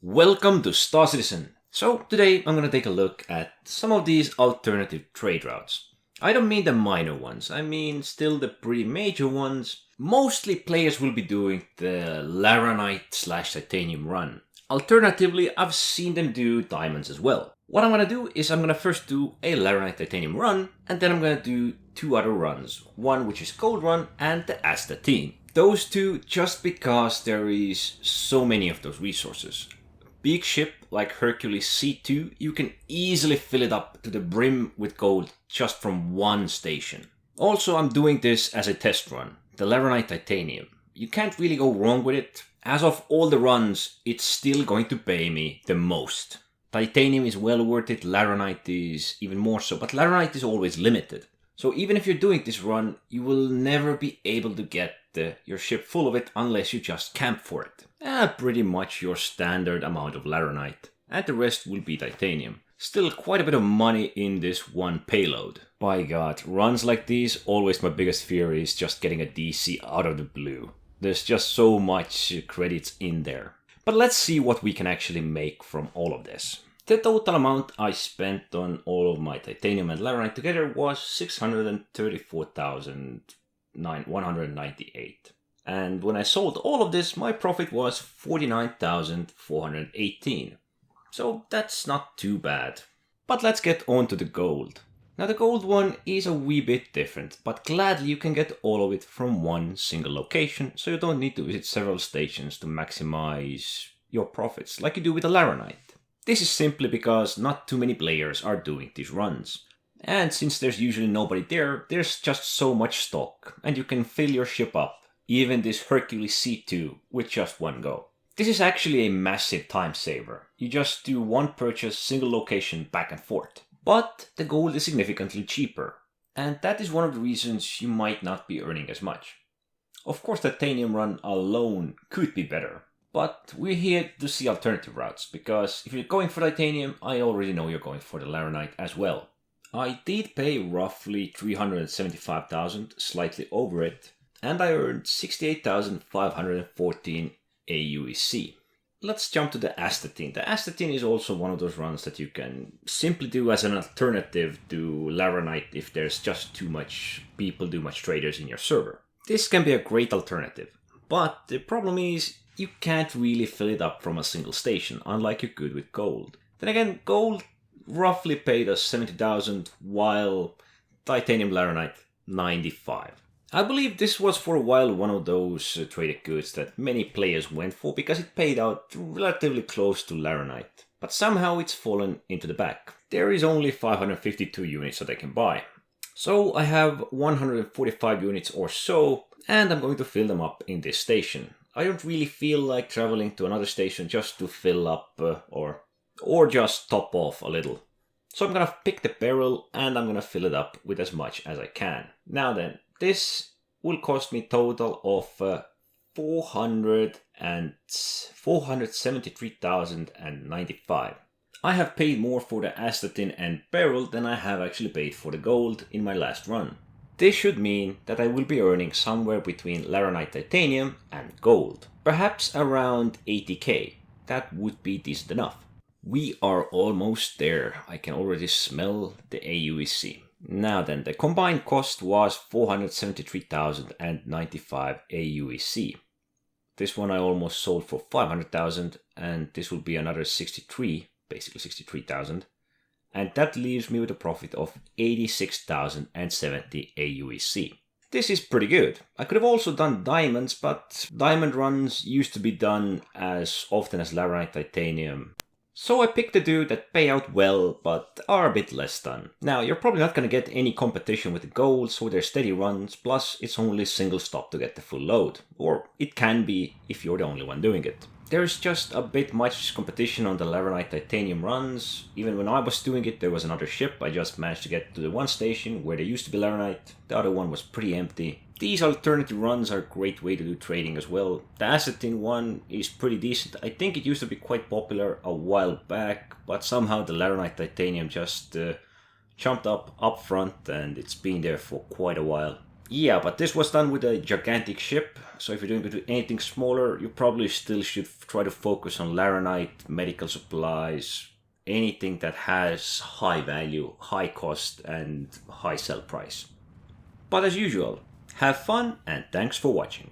Welcome to Star Citizen. So today I'm gonna take a look at some of these alternative trade routes. I don't mean the minor ones, I mean still the pretty major ones. Mostly players will be doing the Laranite / Titanium run. Alternatively, I've seen them do diamonds as well. What I'm gonna do is I'm gonna first do a Laranite Titanium run, and then I'm gonna do two other runs. One which is Gold run and the Astatine. Those two just because there is so many of those resources. Big ship like Hercules C2, you can easily fill it up to the brim with gold just from one station. Also, I'm doing this as a test run, the Laranite Titanium. You can't really go wrong with it. As of all the runs, it's still going to pay me the most. Titanium is well worth it, Laranite is even more so, but Laranite is always limited. So even if you're doing this run, you will never be able to get your ship full of it unless you just camp for it. Pretty much your standard amount of Laranite, and the rest will be Titanium. Still quite a bit of money in this one payload. By God, runs like these, always my biggest fear is just getting a DC out of the blue. There's just so much credits in there. But let's see what we can actually make from all of this. The total amount I spent on all of my Titanium and Laranite together was 634,198. And when I sold all of this, my profit was 49,418. So that's not too bad. But let's get on to the gold. Now the gold one is a wee bit different, but gladly you can get all of it from one single location, so you don't need to visit several stations to maximize your profits like you do with the Laranite. This is simply because not too many players are doing these runs. And since there's usually nobody there, there's just so much stock, and you can fill your ship up, even this Hercules C2, with just one go. This is actually a massive time saver. You just do one purchase, single location, back and forth. But the gold is significantly cheaper, and that is one of the reasons you might not be earning as much. Of course, the Titanium run alone could be better, but we're here to see alternative routes, because if you're going for Titanium, I already know you're going for the Laranite as well. I did pay roughly 375,000, slightly over it, and I earned 68,514 AUEC. Let's jump to the Astatine. The Astatine is also one of those runs that you can simply do as an alternative to Laranite if there's just too much traders in your server. This can be a great alternative, but the problem is you can't really fill it up from a single station, unlike you could with gold. Then again, gold roughly paid us 70,000, while Titanium Laranite 95. I believe this was for a while one of those traded goods that many players went for because it paid out relatively close to Laranite. But somehow it's fallen into the back. There is only 552 units that I can buy. So I have 145 units or so, and I'm going to fill them up in this station. I don't really feel like traveling to another station just to fill up or just top off a little. So I'm gonna pick the barrel and I'm gonna fill it up with as much as I can. Now then, this will cost me total of 473,095. I have paid more for the Astatine and barrel than I have actually paid for the gold in my last run. This should mean that I will be earning somewhere between Laranite Titanium and gold. Perhaps around 80k. That would be decent enough. We are almost there. I can already smell the AUEC. Now then, the combined cost was 473,095 AUEC. This one I almost sold for 500,000, and this will be another basically 63,000. And that leaves me with a profit of 86,070 AUEC. This is pretty good. I could have also done diamonds, but diamond runs used to be done as often as Laranite Titanium. So I picked the two that pay out well, but are a bit less done. Now, you're probably not going to get any competition with the gold, so they're steady runs, plus it's only single stop to get the full load. Or it can be if you're the only one doing it. There's just a bit much competition on the Laranite Titanium runs. Even when I was doing it, there was another ship. I just managed to get to the one station where there used to be Laranite. The other one was pretty empty. These alternative runs are a great way to do trading as well. The Astatine one is pretty decent. I think it used to be quite popular a while back, but somehow the Laranite Titanium just jumped up front and it's been there for quite a while. Yeah, but this was done with a gigantic ship, so if you're doing anything smaller, you probably still should try to focus on Laranite, medical supplies, anything that has high value, high cost, and high sell price. But as usual, have fun and thanks for watching.